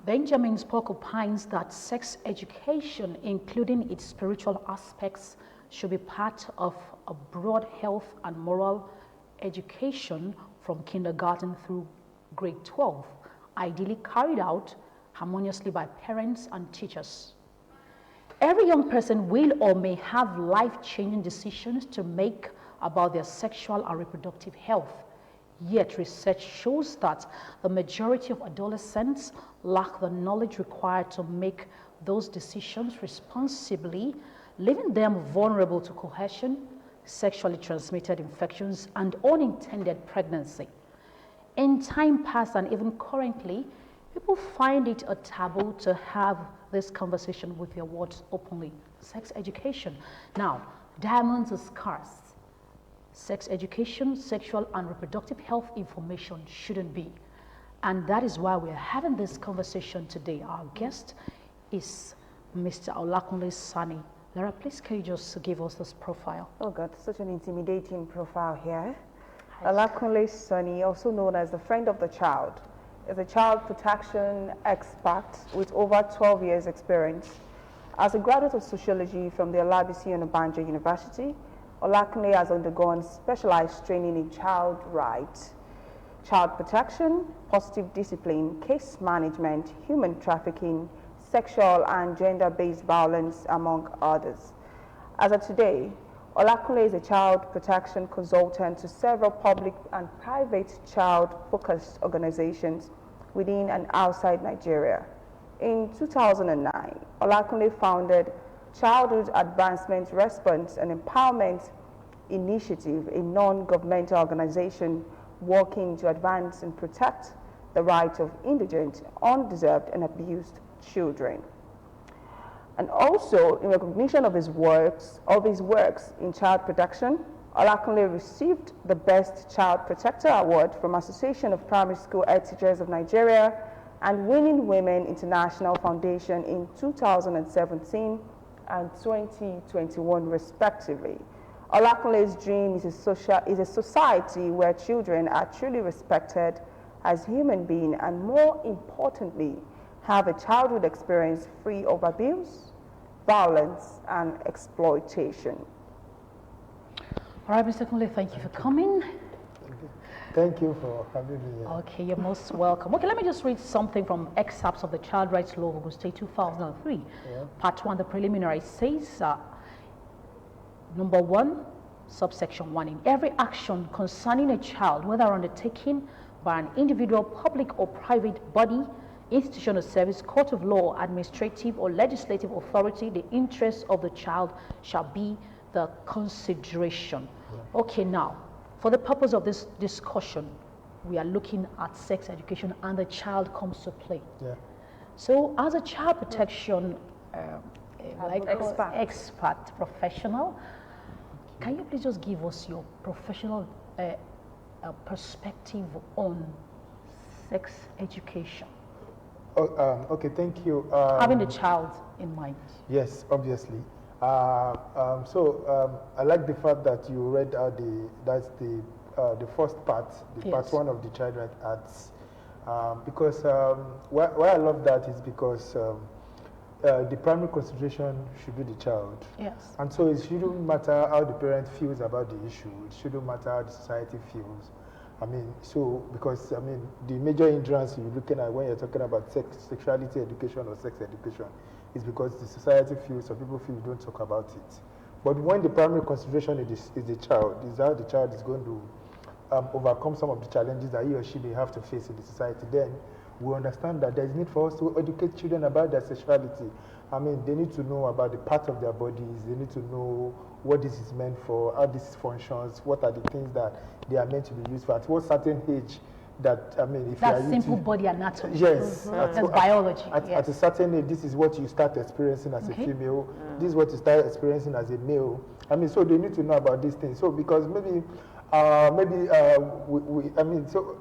Benjamin Spock opines that sex education, including its spiritual aspects, should be part of a broad health and moral education from kindergarten through grade 12, ideally carried out harmoniously by parents and teachers. Every young person will or may have life-changing decisions to make about their sexual and reproductive health. Yet research shows that the majority of adolescents lack the knowledge required to make those decisions responsibly, leaving them vulnerable to coercion, sexually transmitted infections, and unintended pregnancy. In time past and even currently, people find it a taboo to have this conversation with their words openly. Sex education. Now, diamonds are scarce. Sex education, sexual and reproductive health information shouldn't be. And that is why we're having this conversation today. Our guest is Mr. Olakunle Sani. Lara, please can you just give us this profile? Oh God, such an intimidating profile here. Olakunle Sani, also known as the friend of the child, is a child protection expert with over 12 years experience. As a graduate of sociology from the Olabisi Onabanjo University, Olakunle has undergone specialized training in child rights, child protection, positive discipline, case management, human trafficking, sexual and gender-based violence, among others. As of today, Olakunle is a child protection consultant to several public and private child-focused organizations within and outside Nigeria. In 2009, Olakunle founded Childhood Advancement Response and Empowerment Initiative, a non-governmental organization working to advance and protect the rights of indigent, undeserved, and abused children. And also, in recognition of his works in child protection, Olakunle received the Best Child Protector Award from Association of Primary School Head Teachers of Nigeria and Winning Women International Foundation in 2017 and 2021, respectively. Olakunle's dream is a society where children are truly respected as human beings and, more importantly, have a childhood experience free of abuse, violence, and exploitation. All right, Mr. Kunle, thank you for coming. Thank you for having me here. Okay, you're most welcome. Okay, let me just read something from Excerpts of the Child Rights Law of Ogun State 2003. Yeah. Part 1, the preliminary says, number 1, subsection 1, in every action concerning a child, whether undertaken by an individual, public or private body, institution of service, court of law, administrative or legislative authority, the interests of the child shall be the consideration. Yeah. Okay, now, for the purpose of this discussion, we are looking at sex education and the child comes to play. Yeah. So as a child protection expert professional, can you please just give us your professional perspective on sex education? Okay, thank you. Having the child in mind. Yes, obviously. I like the fact that you read out the first part, the part 1 of the Child Rights Acts, because why I love that is because the primary consideration should be the child. Yes. And so it shouldn't matter how the parent feels about the issue. It shouldn't matter how the society feels. Because the major hindrance you're looking at when you're talking about sexuality education or sex education is because the society feels, some people feel, don't talk about it. But when the primary consideration is the child, is how the child is going to overcome some of the challenges that he or she may have to face in the society, then we understand that there is need for us to educate children about their sexuality. They need to know about the part of their bodies, they need to know what this is meant for, how this functions, what are the things that they are meant to be used for, at what certain age that, if that's simple body anatomy. Yes. That's biology. At a certain age, this is what you start experiencing as a female, this is what you start experiencing as a male. So they need to know about these things. So because maybe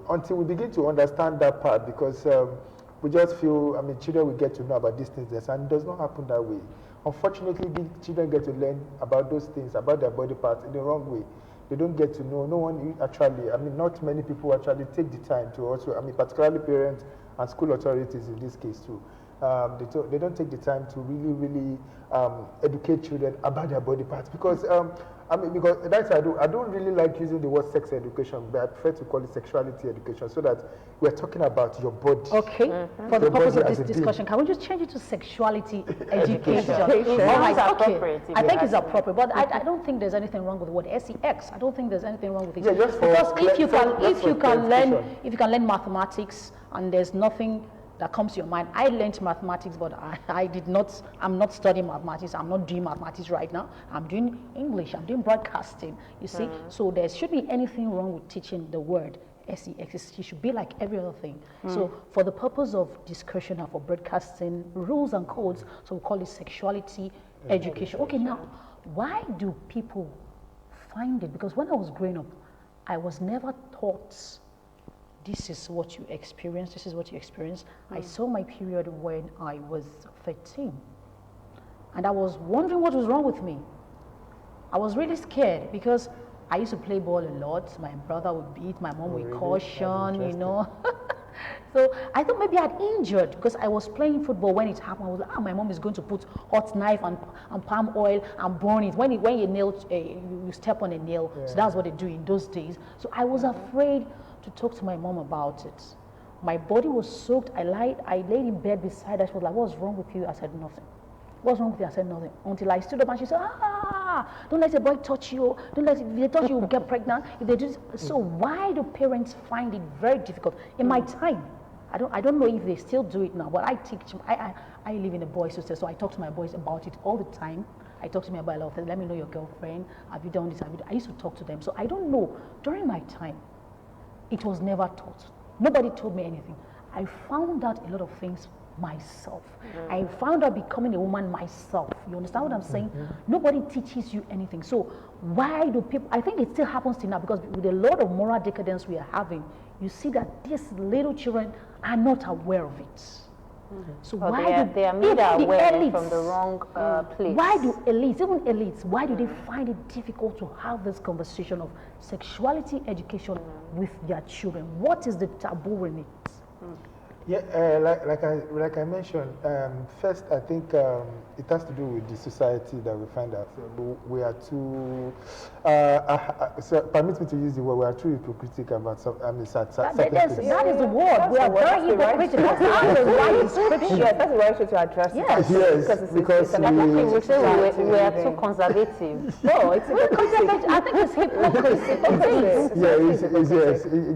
until we begin to understand that part, because we just feel, children will get to know about these things, and it does not happen that way. Unfortunately, children get to learn about those things, about their body parts in the wrong way. They don't get to know, no one actually, not many people actually take the time to also, particularly parents and school authorities in this case too. They don't take the time to really educate children about their body parts, because because that's what I do. I don't really like using the word sex education, but I prefer to call it sexuality education, so that we're talking about your body. Okay. For the purpose of this discussion, can we just change it to sexuality education? All right. Okay. I think it's appropriate, but I don't think there's anything wrong with the word sex. I don't think there's anything wrong with it. Yeah, just because if you can learn mathematics and there's nothing that comes to your mind. I learned mathematics, but I'm not studying mathematics. I'm not doing mathematics right now. I'm doing English. I'm doing broadcasting, you see. So there should be anything wrong with teaching the word sex. It should be like every other thing. So for the purpose of discussion and for broadcasting rules and codes, so we call it sexuality education. Okay, now, why do people find it? Because when I was growing up, I was never taught this is what you experience, this is what you experience. I saw my period when I was 13. And I was wondering what was wrong with me. I was really scared because I used to play ball a lot. My brother would beat, my mom would caution, you know. So I thought maybe I'd injured because I was playing football when it happened. I was like, my mom is going to put hot knife and palm oil and burn it. When you step on a nail, so that's what they do in those days. So I was afraid to talk to my mom about it. My body was soaked. I laid in bed beside her. She was like, what's wrong with you? I said, nothing. What's wrong with you? I said, nothing. Until I stood up and she said, don't let a boy touch you. If they touch you, you'll get pregnant. If they do, so why do parents find it very difficult? In my time, I don't know if they still do it now, but I live in a boys' hostel, so I talk to my boys about it all the time. I talk to me about a lot of things. Let me know your girlfriend. Have you done this? I used to talk to them. So I don't know. During my time, it was never taught. Nobody told me anything. I found out a lot of things myself. I found out becoming a woman myself. You understand what I'm saying? Nobody teaches you anything. So why do people, I think it still happens till now, because with a lot of moral decadence we are having, you see that these little children are not aware of it. So they are made aware from the wrong place. Why do elites, why do they find it difficult to have this conversation of sexuality education with their children? What is the taboo in it? Yeah, like I mentioned, first I think it has to do with the society that we find ourselves. We are too, so permit me to use the word, we are too hypocritical about some, that is the word. We are very hypocritical. That's the right description. Yes, that's the right way to address it. Yes, because we say we are too conservative. No, it's conservative. I think it's hypocrisy.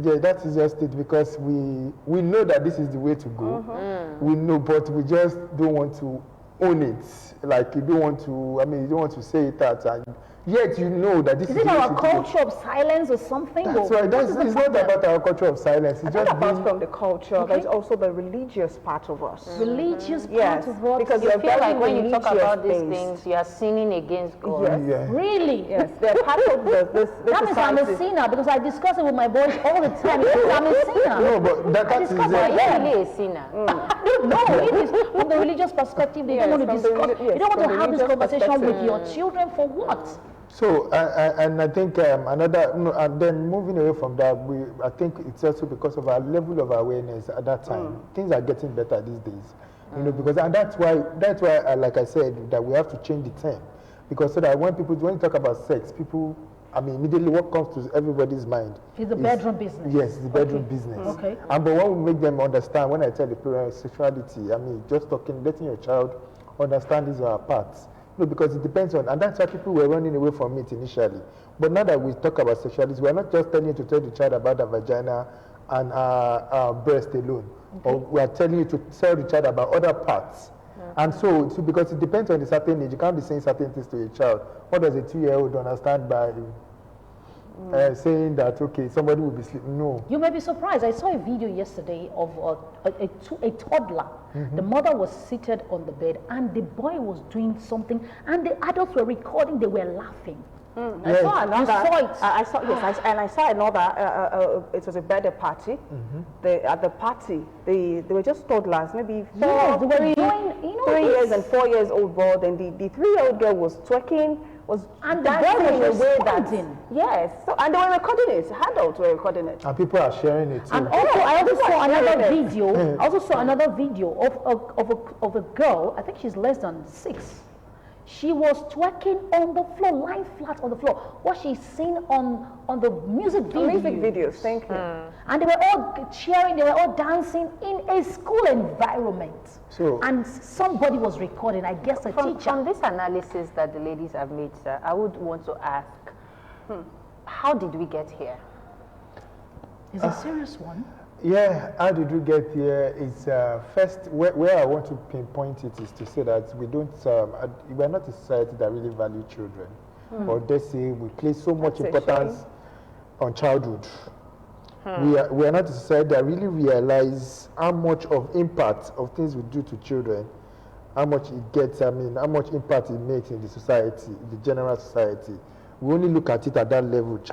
Yeah, that is just it, because we know that this is the way to go. We know, but we just don't want to own it. Like you don't want to say it out, and yet you know that this is it our culture of silence or something? That's right. It's not about our culture of silence. It's just apart from the culture, there's also the religious part of us. Religious part of us. Because you feel like when you talk about these things, you are sinning against God. Yes. Really? Yes, they're part of this that means I'm a sinner, because I discuss it with my boys all the time. I'm a sinner. No, but that is really a sinner. No, it is from the religious perspective. They don't want to discuss. You don't want to have this conversation with your children for what? So, and I think and then moving away from that, I think it's also because of our level of awareness at that time. Things are getting better these days, you know, because, and that's why, like I said, that we have to change the term, because so that when you talk about sex, people, immediately what comes to everybody's mind is the bedroom business. Yes, the bedroom business. Okay. But when we make them understand, when I tell the parents sexuality, just letting your child understand these are parts. No, because it depends on, and that's why people were running away from it initially. But now that we talk about sexuality, we're not just telling you to tell the child about the vagina and breast alone. Okay. Or we are telling you to tell the child about other parts. And so because it depends on the certain age, you can't be saying certain things to a child. What does a 2-year-old understand by saying that, okay, somebody will be sleeping? No. You may be surprised. I saw a video yesterday of a toddler. The mother was seated on the bed and the boy was doing something and the adults were recording, they were laughing. I saw another. You saw it. I saw another. It was a birthday party. At the party, they were just toddlers, maybe 3 years and 4 years old boy. And the 3-year-old girl was twerking was And the dancing boy in a was way that responding. yes. So and they were recording it. Adults were recording it. And people are sharing it too. And also, I also saw another sharing it. video. I also saw another video of a girl. I think she's less than 6. She was twerking on the floor, lying flat on the floor. What she's seen on the music videos. Music videos. Thank you. And they were all cheering. They were all dancing in a school environment. So, and somebody was recording. I guess a teacher. From this analysis that the ladies have made, sir, I would want to ask, how did we get here? It's a serious one. yeah, how did we get here? Is first where I want to pinpoint it is to say that we don't. We're not a society that really value children, or they say we place so much importance on childhood. We are not a society that really realize how much of impact of things we do to children, how much it gets. I mean, how much impact it makes in the society, the general society. We only look at it at that level. The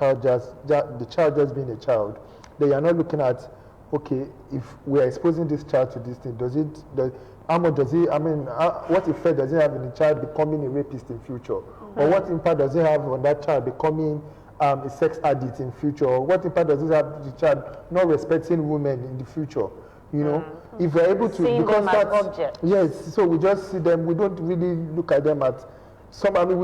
child just being a child. They are not looking at, okay, if we are exposing this child to this thing, how much does it, I mean, what effect does it have in the child becoming a rapist in future? Or what impact does it have on that child becoming a sex addict in future? Or what impact does it have on the child not respecting women in the future? You know, if we're able to, seeing because them as objects. yes, so we just see them, we don't really look at them at some, I mean,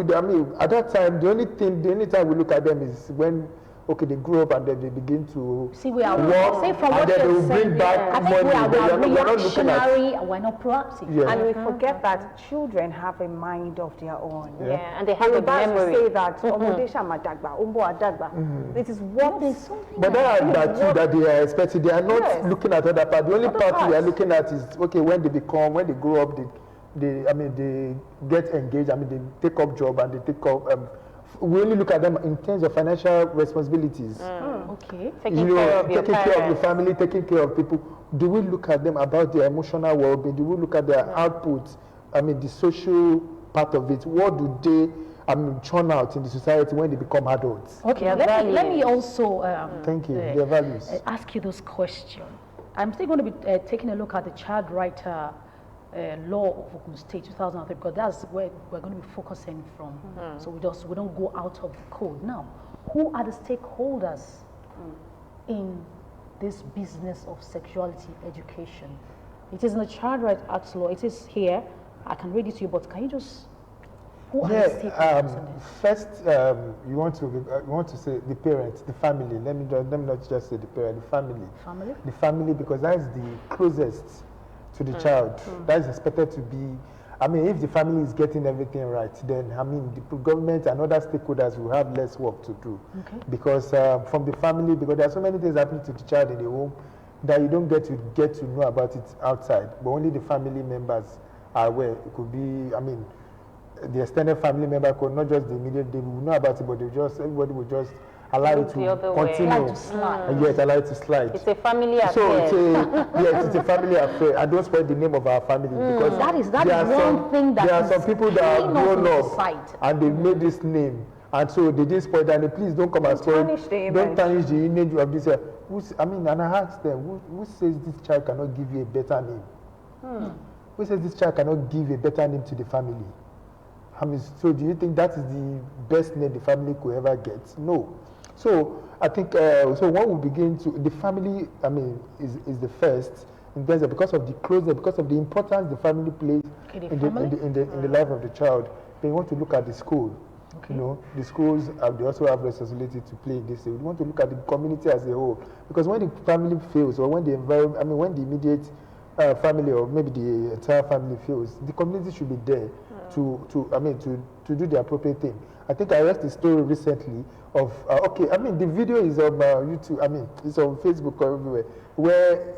at that time, the only time we look at them is when, okay, they grow up and then they begin to See, we are work, say from and what then they you're will saying, bring back I think money. we are We're not looking at, reactionary and we're not proactive. yeah. And we forget that children have a mind of their own. Yeah. And they have a memory. say that "Ọmọdé ṣàmàdàgbà, ó ń bọ̀ àdàgbà." It is what There's something But that are too that they are expecting. They are not Yes. looking at other part. The only Other part we are parts. looking at is, okay, when they grow up, they get engaged. I mean, they take up job and they take up. We only look at them in terms of financial responsibilities. Okay. Taking care of your taking care of the parents. family, taking care of people. Do we look at them about their emotional well-being? Do we look at their output? I mean, the social part of it. What do they, churn out in the society when they become adults? Okay, Their let me values. also Thank you. Their values. ask you this question. I'm still going to be taking a look at the child righter law of Ogun State 2003 because that's where we're going to be focusing from. So we don't go out of the code. Now, who are the stakeholders in this business of sexuality education? It is in the Child Rights Act law. It is here. I can read it to you, but can you just who are the stakeholders in this? First, you want to say the parents, the family. Let me not just say the parent, the family. Family? The family, because that is the closest to the child. That is expected to be. I mean, if the family is getting everything right, then I mean the government and other stakeholders will have less work to do. Okay. Because from the family, because there are so many things happening to the child in the home that you don't get to know about it outside, but only the family members are aware. It could be, I mean, the extended family member could not just the immediate, they will know about it, but everybody will just allow it The other to way. continue. Allow it to slide. And yes, allow it to slide. It's a family affair. So it's a family affair. I don't spoil the name of our family because That is there are one thing that there are is some people that have killing us in grown the up society. and they made this name, and so they didn't spoil that. And please don't come and spoil. tarnish the Don't image. tarnish the image of this. And I asked them, who says this child cannot give you a better name? Who says this child cannot give a better name to the family? I mean, so do you think that is the best name the family could ever get? No. So I think so. When we begin to the family, I mean, is the first in terms of because of the closeness, because of the importance the family plays Okay, in the life of the child. They want to look at the school. Okay. You know, the schools they also have responsibility to play in this. We want to look at the community as a whole because when the family fails or when the environment, I mean, when the immediate family or maybe the entire family fails, the community should be there to do the appropriate thing. I think I read the story recently of okay, I mean the video is on YouTube. I mean it's on Facebook or everywhere where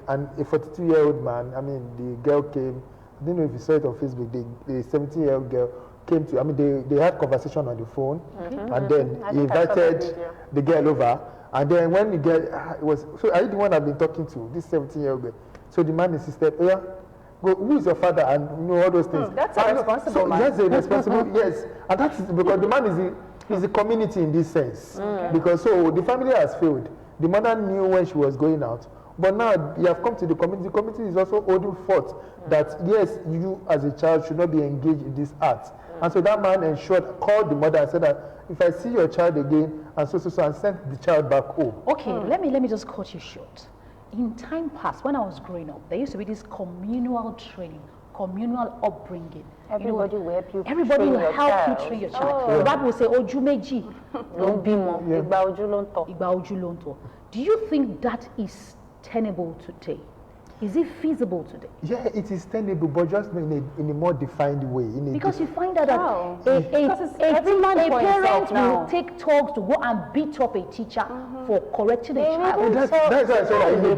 a 42-year-old man. I mean the girl came. I don't know if you saw it on Facebook. The 17-year-old girl came to. I mean they had conversation on the phone, and then he invited the girl over. And then when the girl it was so are you the one I've been talking to? This 17-year-old girl. So the man insisted, oh yeah, go, who is your father? And you know all those things. That's a responsible man. That's a responsible, yes. And that's because the man is a community in this sense. Because so the family has failed. The mother knew when she was going out. But now you have come to the community. The community is also holding forth that yes, you as a child should not be engaged in this art. And so that man called the mother and said that if I see your child again, and so, and sent the child back home. Okay, let me just cut you short. In time past, when I was growing up, there used to be this communal training, communal upbringing. Everybody will help you. Everybody train will your help child. you train your child. The Bible will say, "Oju meji, Don't be more. Igba ojú ló ń tọ́. igba oju lo n to." Do you think that is tenable today? Is it feasible today? Yeah, it is tenable, but just in a more defined way. Because you find out that How? a man for parent himself now. will take talks to go and beat up a teacher for correcting a child. That's why I said that in a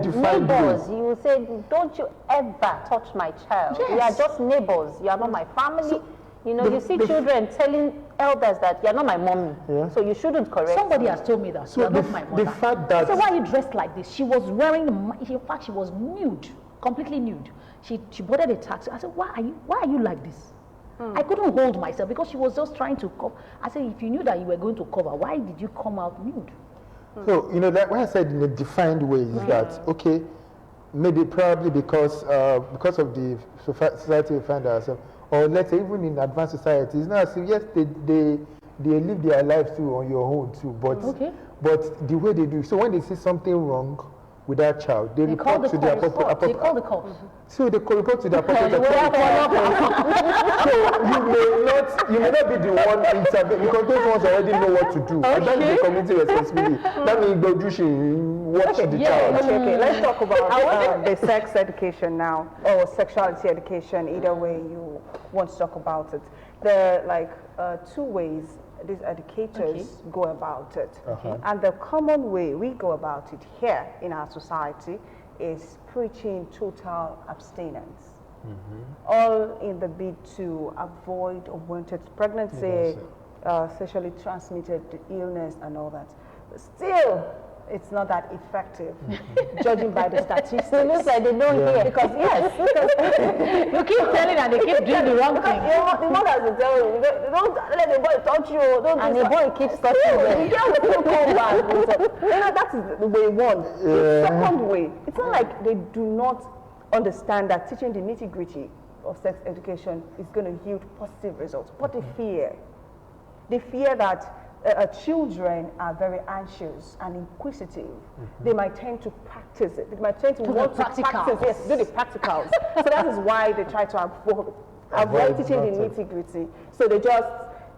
defined Neighbors, way. you will say, don't you ever touch my child. Yes. We are just neighbors. You are not my family. You know, you see children telling elders that you're not my mommy, so you shouldn't correct Somebody me. has told me that. So You're not my mother. the fact that... So why are you dressed like this? She was wearing, in fact, she was nude, completely nude. She boarded a taxi. I said, why are you like this? I couldn't hold myself because she was just trying to cover. I said, if you knew that you were going to cover, why did you come out nude? So, like what I said in a defined way is that, okay, maybe probably because of the society we find ourselves, or let's say even in advanced society, it's not as if, yes, they live their lives too on your own too, but the way they do, so when they see something wrong with that child, they report to the appropriate. They call the cops. So they report to the appropriate authority. So you may not be the one intervening because those ones already know what to do. And that's the community responsibility. That means you should watch the child. Okay, let's talk about the sex education now, or sexuality education, either way you want to talk about it. There are two ways these educators go about it. And the common way we go about it here in our society is preaching total abstinence. All in the bid to avoid unwanted pregnancy, sexually transmitted illness and all that. But still, it's not that effective, judging by the statistics. It looks like they don't hear. Because You keep telling and they keep doing the wrong thing. the mothers will tell you, don't let the boy touch you. Don't And do the boy keeps touching you. them. The girl will still come back. That is the way one. The second way, it's not like they do not understand that teaching the nitty-gritty of sex education is going to yield positive results, but they fear that children are very anxious and inquisitive. They might tend to practice it. They might tend to want to practice, do the practicals. So that is why they try to avoid teaching the nitty-gritty. So they just,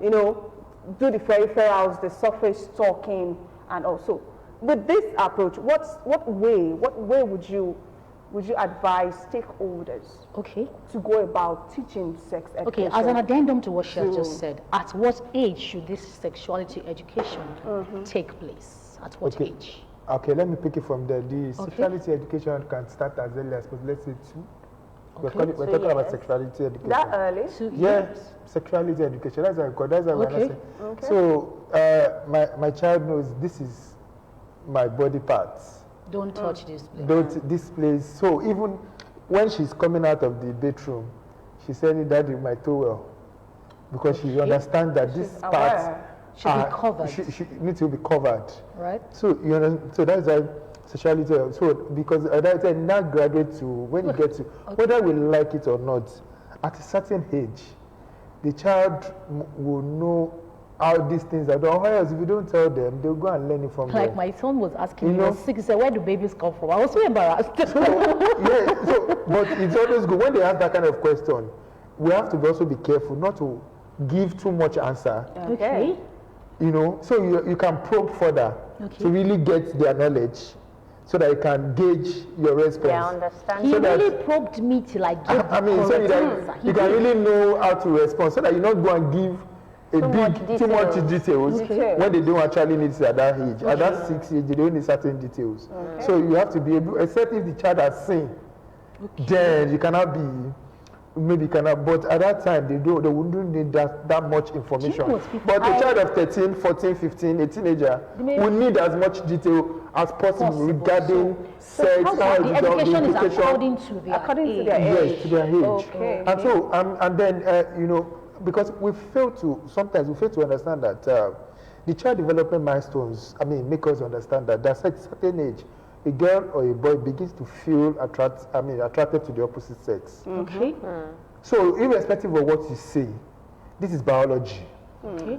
do the peripherals, the surface talking, and also. With this approach, what way would you advise stakeholders to go about teaching sex education? Okay, as an addendum to what she has just said, at what age should this sexuality education take place? At what age? Okay, let me pick it from there. The sexuality education can start as early as, let's say 2. We're talking about sexuality education. That early? 2 years. Sexuality education. That's what we're saying. So my child knows this is my body parts. Don't touch this place. Don't this place. So even when she's coming out of the bedroom, she said that in my towel because she understands that this part should be covered. She needs to be covered. Right. So so that's why sexuality. So because I said now graduate to when you get to whether we like it or not, at a certain age, the child will know how these things are done. Or else, if you don't tell them, they'll go and learn it from them. Like my son was asking me, he was 6, he said, where do babies come from? I was so embarrassed. But it's always good. When they ask that kind of question, we have to also be careful not to give too much answer. Okay. So you can probe further to really get their knowledge so that you can gauge your response. They understand. He really probed me till I gave so that you can really know how to respond so that you not go and give too much details when they don't actually need it at that age. At that 6 age, they don't need certain details. So you have to be able, except if the child has seen, then you cannot be, maybe you cannot, but at that time, they wouldn't need that much information. But a child of 13, 14, 15, a teenager will need as much detail as possible regarding sex, how the education is according to their age. Yes, to their age. And so, and then, because sometimes we fail to understand that the child development milestones, make us understand that at a certain age, a girl or a boy begins to feel attracted to the opposite sex. So irrespective of what you say, this is biology. Okay.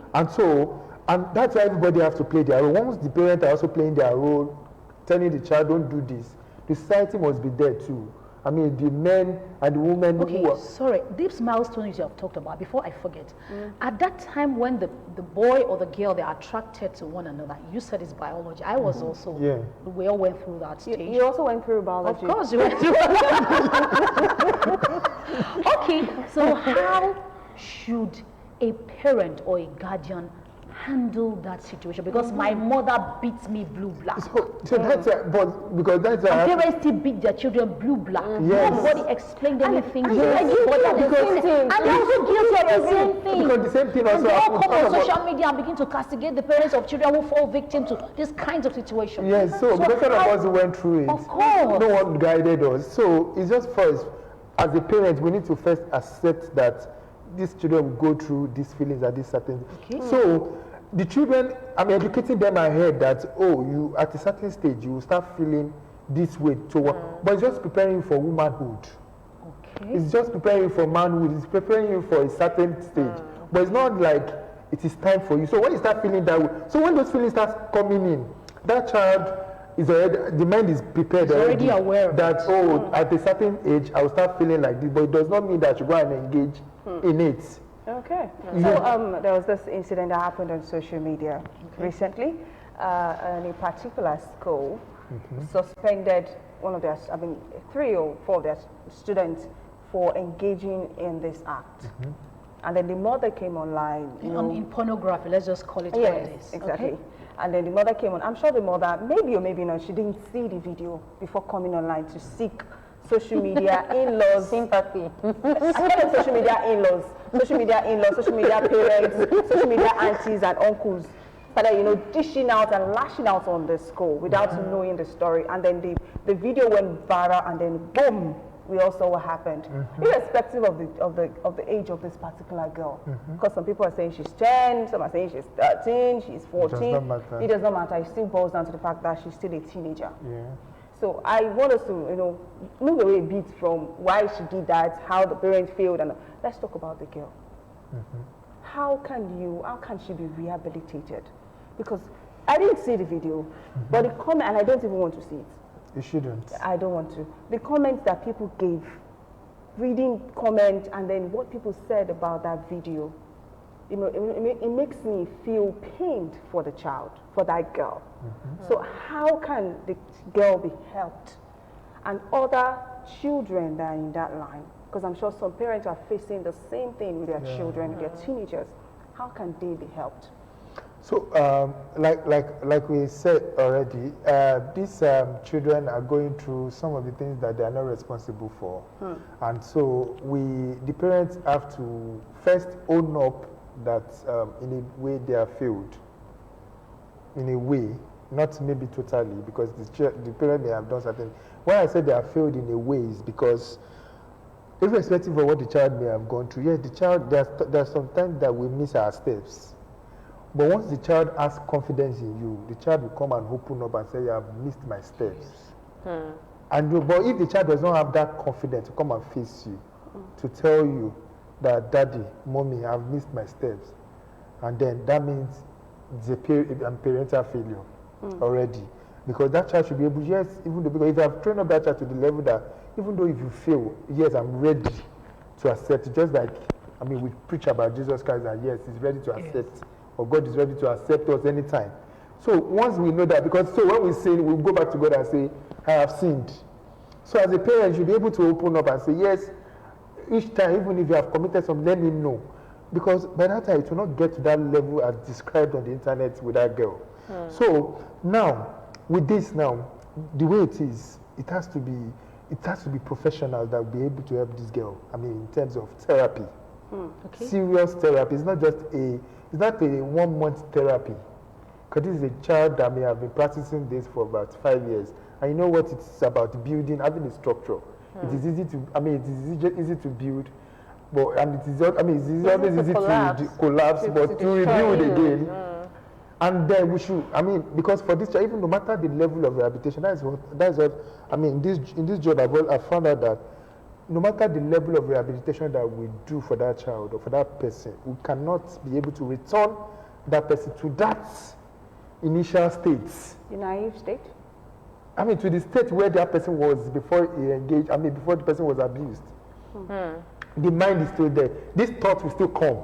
And that's why everybody has to play their role. Once the parents are also playing their role, telling the child don't do this, the society must be there too. I mean, the men and the women Okay, who are... sorry, these milestones you have talked about, before I forget, at that time when the boy or the girl, they are attracted to one another, you said it's biology. I was also, we all went through that stage. You also went through biology. Of course you went through Okay, so how should a parent or a guardian handle that situation? Because my mother beats me blue black. So that's but because that's and parents still beat their children blue black. Yes. Nobody explained anything. And they also guilty of the same thing. Because the same thing also And they all come on happens. social media and begin to castigate the parents of children who fall victim to these kinds of situations. Yes, so because all of us went through it, Of course. no one guided us. So it's just first, as a parent, we need to first accept that these children will go through these feelings at this certain. Okay. So the children, I'm educating them ahead that, oh, you at a certain stage you will start feeling this way toward, but it's just preparing you for womanhood. Okay. It's just preparing you for manhood. It's preparing you for a certain stage, but it's not like it is time for you. So when you start feeling that way, so when those feelings start coming in, that child is already, the mind is prepared. It's already aware of that at a certain age I will start feeling like this, but it does not mean that you go and engage in it. Okay. So there was this incident that happened on social media recently. And a particular school suspended one of their, 3 or 4 of their students for engaging in this act. And then the mother came online. In pornography, let's just call it what Yes, it is. exactly. Okay? And then the mother came on. I'm sure the mother, maybe or maybe not, she didn't see the video before coming online to seek social media in-laws. Sympathy. I call them social media in-laws, social media parents, social media aunties and uncles. Started, dishing out and lashing out on the school without knowing the story. And then the video went viral, and then boom, we all saw what happened. Irrespective of the age of this particular girl. Because some people are saying she's 10, some are saying she's 13, she's 14. It does not matter. It does not matter. It still boils down to the fact that she's still a teenager. Yeah. So I want us to, move away a bit from why she did that, how the parents failed, and let's talk about the girl. How can she be rehabilitated? Because I didn't see the video, but the comment, and I don't even want to see it. You shouldn't. I don't want to. The comments that people gave, reading comments, and then what people said about that video, it makes me feel pained for the child, for that girl. So how can the girl be helped? And other children that are in that line, because I'm sure some parents are facing the same thing with their children, their teenagers. How can they be helped? So, like we said already, these children are going through some of the things that they are not responsible for, and so the parents have to first own up that in a way they are failed. In a way, not maybe totally, because the parent may have done something. Why I said they are failed in a way is because, irrespective of what the child may have gone through, yes, the child, there's sometimes that we miss our steps. But once the child has confidence in you, the child will come and open up and say, "I have missed my steps." But if the child does not have that confidence to come and face you, to tell you that, "Daddy, Mommy, I've missed my steps," and then that means it's a parental failure already. Because that child should be able, yes, even though, because if you have trained up that child to the level that, even though if you fail, yes, I'm ready to accept it. Just like, we preach about Jesus Christ, and yes, he's ready to accept, or God is ready to accept us anytime. So once we know that, so when we sin, we'll go back to God and say, "I have sinned." So as a parent, you'll be able to open up and say, yes, each time, even if you have committed something, let me know. Because by that time, it will not get to that level as described on the internet with that girl. So now, with this now, the way it is, it has to be professional that will be able to help this girl. In terms of therapy. Serious therapy. It's not just a 1-month therapy. Because this is a child that may have been practicing this for about 5 years. And you know what it's about, building, having a structure. It is easy to, easy to build, but it is always easy to collapse, but to rebuild again. And then we should, because for this child, even no matter the level of rehabilitation, that's what, in this job I've found out that no matter the level of rehabilitation that we do for that child or for that person, we cannot be able to return that person to that initial state. The naive state? I mean, to the state where that person was before he engaged, I mean, before the person was abused. The mind is still there. These thoughts will still come.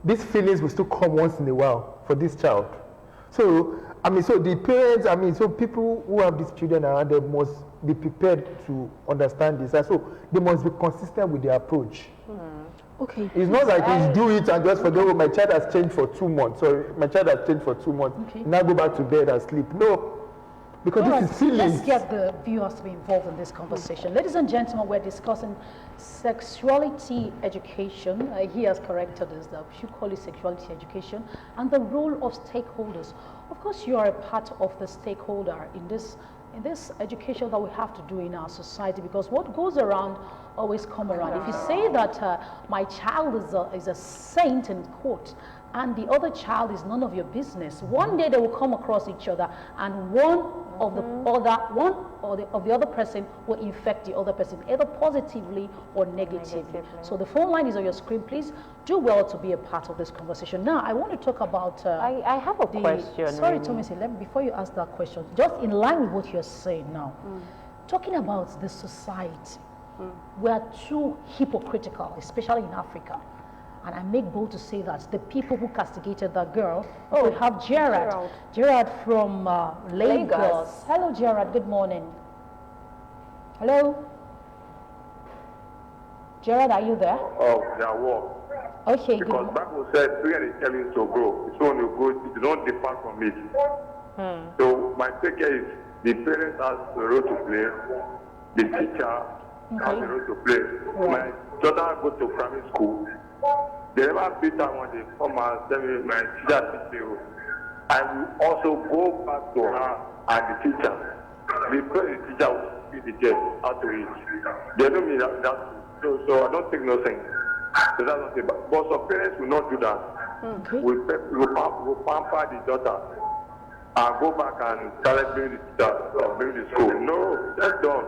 These feelings will still come once in a while for this child. So, I mean, so the parents, I mean, so people who have these children around them must be prepared to understand this. And so they must be consistent with their approach. Okay. It's not like you do it and just forget, oh, my child has changed for 2 months. Sorry, my child has changed for 2 months. Okay. Now go back to bed and sleep. No. Because this is feelings. Let's get the viewers to be involved in this conversation. Ladies and gentlemen, we're discussing sexuality education. He has corrected us that we should call it sexuality education, and the role of stakeholders. Of course, you are a part of the stakeholder in this education that we have to do in our society, because what goes around always come around. If you say that my child is a saint in quote, and the other child is none of your business, one day they will come across each other, and one of the other person will infect the other person, either positively or negatively. So the phone line is on your screen. Please do well to be a part of this conversation. Now, I want to talk about. I have a question. Sorry, Tomisi, before you ask that question, just in line with what you're saying now, talking about the society, we are too hypocritical, especially in Africa. And I make bold to say that the people who castigated that girl, we have Gerard. Gerard from Lagos. Hello, Gerard. Good morning. Hello? Gerard, are you there? Oh, yeah, well. Okay, because good. Bible said, prayer is telling to grow. It's when you grow, it don't depart from it. So my take here is the parents has a role to play, the teacher has a role to play. My daughter goes to primary school. They never beat her when they come and tell me my teacher teach me. I will also go back to her and the teacher. Because the teacher will be the judge out to it. They know me that so I don't take no thing. So that's not it. But some parents will not do that. We pamper the daughter and go back and challenge the teacher or bring the school. No, that's done.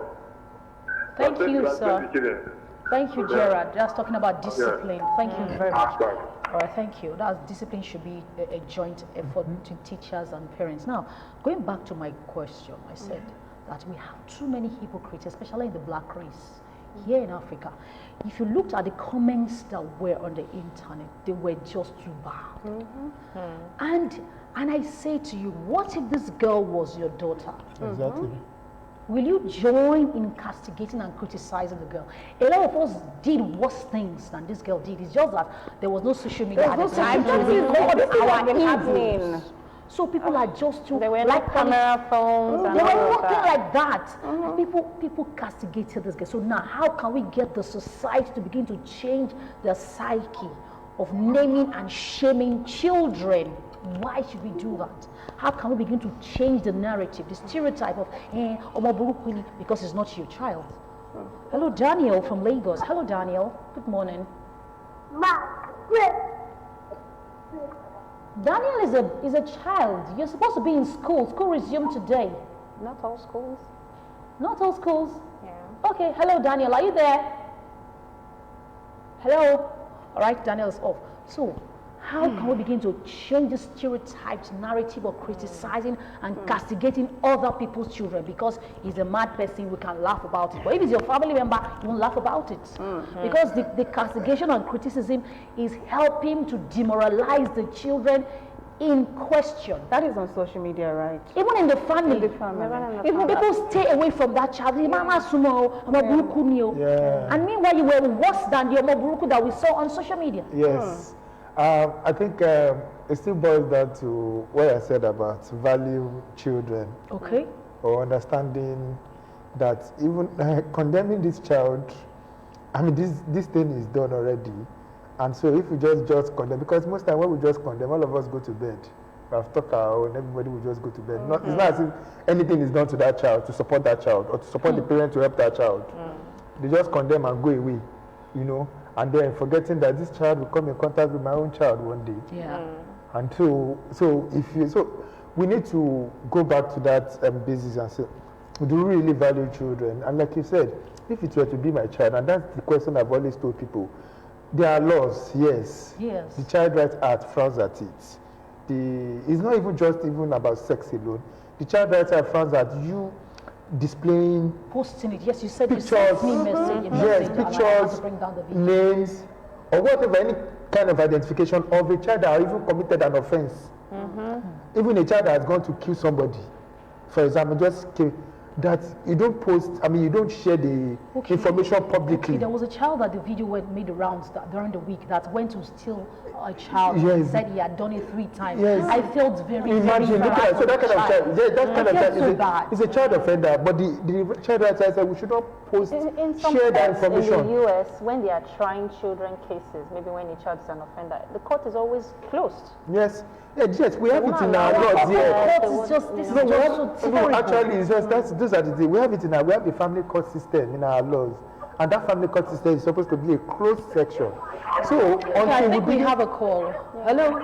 Thank you, sir. Thank you, Gerard. That's talking about discipline. Thank you very much. All right, thank you. That discipline should be a joint effort between teachers and parents. Now, going back to my question, I said that we have too many hypocrites, especially in the black race here in Africa. If you looked at the comments that were on the internet, they were just too bad. And I say to you, what if this girl was your daughter? Exactly. Will you join in castigating and criticizing the girl? A lot of us did worse things than this girl did. It's just that there was no social media at the time to record our evils. So people are just too... They were like camera phones. They were working like that. People castigated this girl. So now, how can we get the society to begin to change the psyche of naming and shaming children? Why should we do that? How can we begin to change the narrative, the stereotype of Omoburukuni, because it's not your child? Hello, Daniel from Lagos. Hello, Daniel. Good morning. Daniel is a child. You're supposed to be in school. School resumed today. Not all schools. Not all schools? Yeah. Okay. Hello, Daniel. Are you there? Hello? All right, Daniel is off. So, how can we begin to change the stereotypes, narrative of criticizing and castigating other people's children? Because he's a mad person, we can laugh about it. But if it's your family member, you won't laugh about it. Because the castigation and criticism is helping to demoralize the children in question. That is on social media, right? Even in the family. Even people stay away from that child. And meanwhile, you were worse than the Omoburuku that we saw on social media. Yes. I think it still boils down to what I said about value children. Okay. Or understanding that even condemning this child, I mean, this thing is done already. And so if we just condemn, because most time when we just condemn, all of us go to bed. We have talked our own, everybody will just go to bed. It's not as if anything is done to that child, to support that child, or to support the parent to help that child. They just condemn and go away, you know. And then forgetting that this child will come in contact with my own child one day. Yeah. And so we need to go back to that basis and say, do we really value children? And like you said, if it were to be my child, and that's the question I've always told people, there are laws, yes. Yes. The Child Rights Act frowns at it. It's not even just about sex alone. The Child Rights Act frowns at you displaying Posting it, yes, you said pictures, you sent me message. yes, and I had pictures, to bring down the video. names, or whatever, any kind of identification of a child that even committed an offense. Even a child that has gone to kill somebody, for example, that you don't post, you don't share the information publicly. Okay, there was a child that the video made the rounds during the week that went to steal a child. Yes. He said he had done it 3 times. Yes. I felt very, Imagine, very look at bad so that for kind of the child, yeah, that kind of I child felt so bad. is a child offender, but the Child Rights Act said we should not post, In some share that states information. in the US, when they are trying children cases, maybe when a child is an offender, the court is always closed. Yes, yes, we have it in Wow. our laws. Yeah. This is just, this is No, we just have, so no, terrible. actually, it's just those are the things. We have it in we have a family court system in our laws, and that family court system is supposed to be a closed section. So Okay, I until think we have a call. Hello.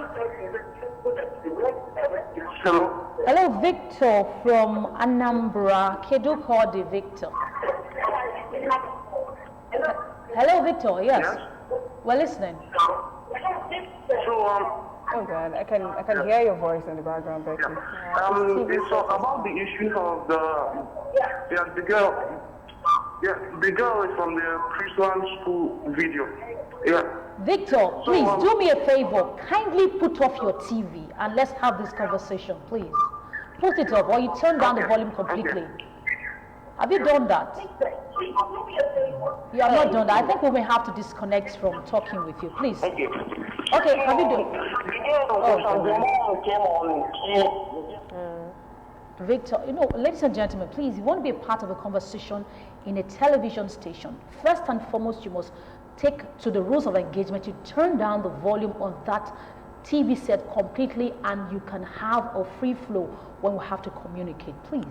Hello. Hello, Victor from Anambra. Kedu Kodi Victor. Hello, Victor. Yes. Yes. We're listening. So Oh God, I can hear your voice in the background, Becky. it's about the issue of the girl. Yeah, the girl is from the Christian school video. Yeah. Victor, please do me a favor. Kindly put off your TV and let's have this conversation, please. Put it off or you turn down the volume completely. Have you done that? You have not done that. I think we may have to disconnect from talking with you, please. Okay. Okay, have you done? Victor, ladies and gentlemen, please, you want to be a part of a conversation in a television station. First and foremost, you must take to the rules of engagement. You turn down the volume on that TV set completely and you can have a free flow when we have to communicate, please.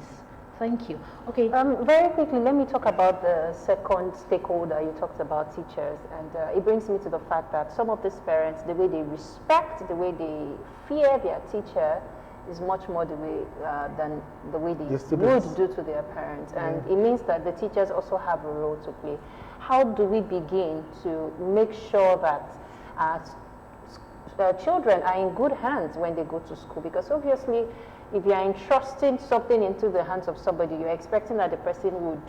Thank you. Okay. Very quickly, let me talk about the second stakeholder. You talked about teachers, and it brings me to the fact that some of these parents, the way they respect, the way they fear their teacher is much more the way than the way they would do to their parents. And it means that the teachers also have a role to play. How do we begin to make sure that children are in good hands when they go to school? Because obviously, if you are entrusting something into the hands of somebody, you're expecting that the person would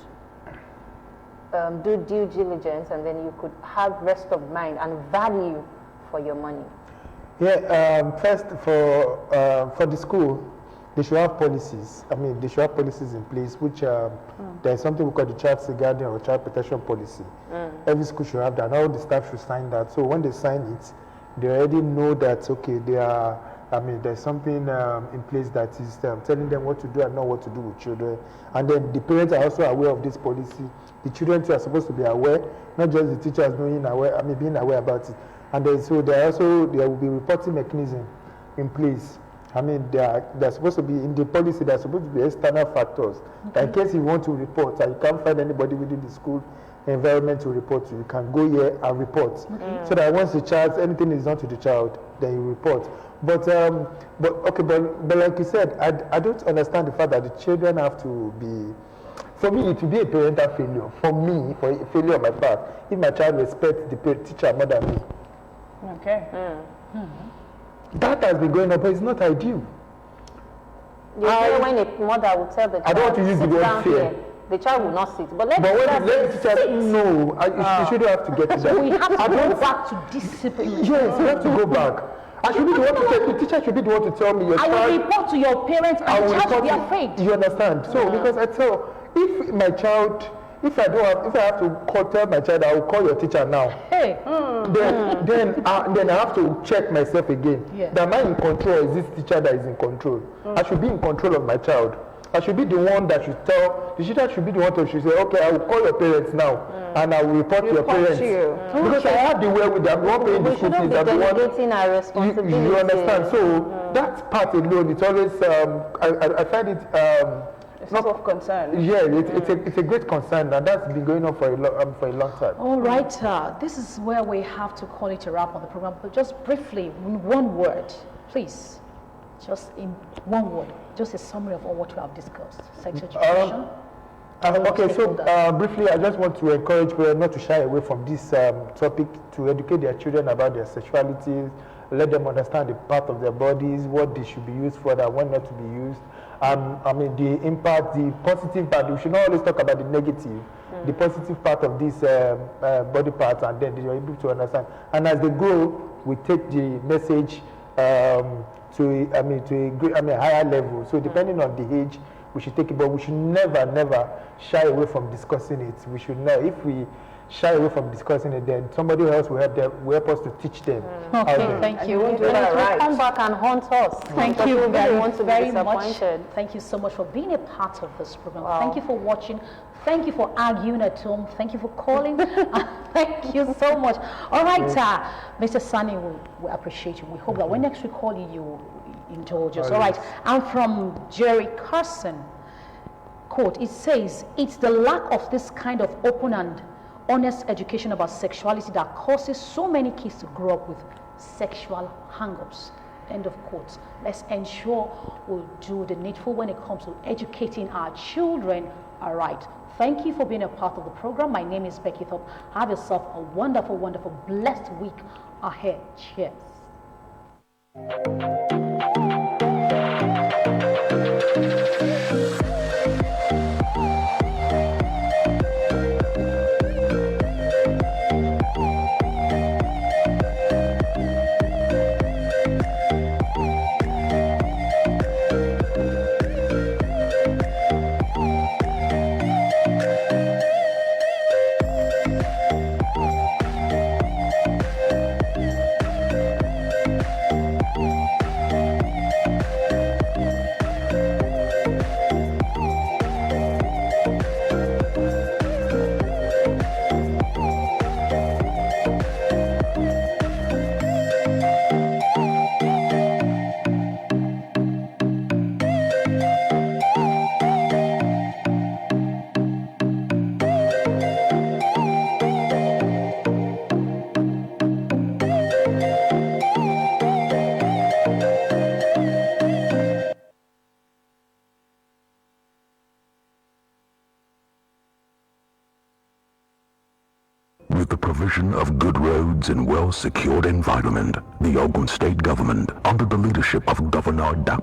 do due diligence, and then you could have rest of mind and value for your money. Yeah, first for the school, they should have policies. They should have policies in place, which there's something we call the child safeguarding or child protection policy. Every school should have that. All the staff should sign that. So when they sign it, they already know that, okay, they are, there's something in place that is telling them what to do and not what to do with children. And then the parents are also aware of this policy. The children too are supposed to be aware, not just the teachers being aware about it. And then, so there will be reporting mechanism in place. They're supposed to be in the policy. They're supposed to be external factors. Okay. In case you want to report and you can't find anybody within the school environment to report to, you can go here and report. So that once anything is done to the child, then you report. But like you said, I don't understand the fact that the children have to be. For me, it will be a parental failure. For me, for a failure on my part, if my child respects the teacher more than me. Okay. That has been going on, but it's not ideal. You hear when a mother will tell the child, I don't want to use the word fear. The child will not sit. But when the teacher, no, you shouldn't have to get to that. So we have to go back to discipline. Yes, you have to go back. I should be the one to tell, the teacher should be the one to tell me. I will report to your parents and the child should be afraid. You understand? So because I tell, if I have to tell my child, I will call your teacher now. Hey. Then I have to check myself again. Yeah. Am I in control? Is this teacher that is in control? I should be in control of my child. I should be the one that should tell, the teacher should be the one to say, okay, I will call your parents now and I will report to your parents. Because I have the wherewithal, I'm not paying the school fees. We shouldn't be delegating our responsibility. You understand? So that part alone, it's always, I find it... it's not of concern. Yeah, it's a great concern, and that's been going on for a long time. All right, this is where we have to call it a wrap on the program. But just briefly, in one word, please. Just in one word, just a summary of all what we have discussed. Sex education. Okay, so briefly, I just want to encourage people not to shy away from this topic, to educate their children about their sexualities, let them understand the part of their bodies, what they should be used for, that when not to be used. I mean, the impact, the positive part. We should not always talk about the negative. The positive part of this body parts, and then they are able to understand. And as they grow, we take the message to a higher level. So depending on the age, we should take it, but we should never shy away from discussing it. We should know, if we shy away from discussing it, then somebody else will help us to teach them. Okay, thank you. And it will come back and haunt us. Thank you very much. Thank you so much for being a part of this program. Wow. Thank you for watching. Thank you for arguing at home. Thank you for calling. Thank you so much. All right, Mr. Sani, we appreciate you. We hope that when next we call you, you will indulge us. All right. I'm from Jerry Carson. Quote, it says, it's the lack of this kind of open and honest education about sexuality that causes so many kids to grow up with sexual hang-ups. End of quotes. Let's ensure we'll do the needful when it comes to educating our children. All right. Thank you for being a part of the program. My name is Becky Thorpe. Have yourself a wonderful, wonderful, blessed week ahead. Cheers. With the provision of good roads and well-secured environment, the Ogun State government, under the leadership of Governor Dr.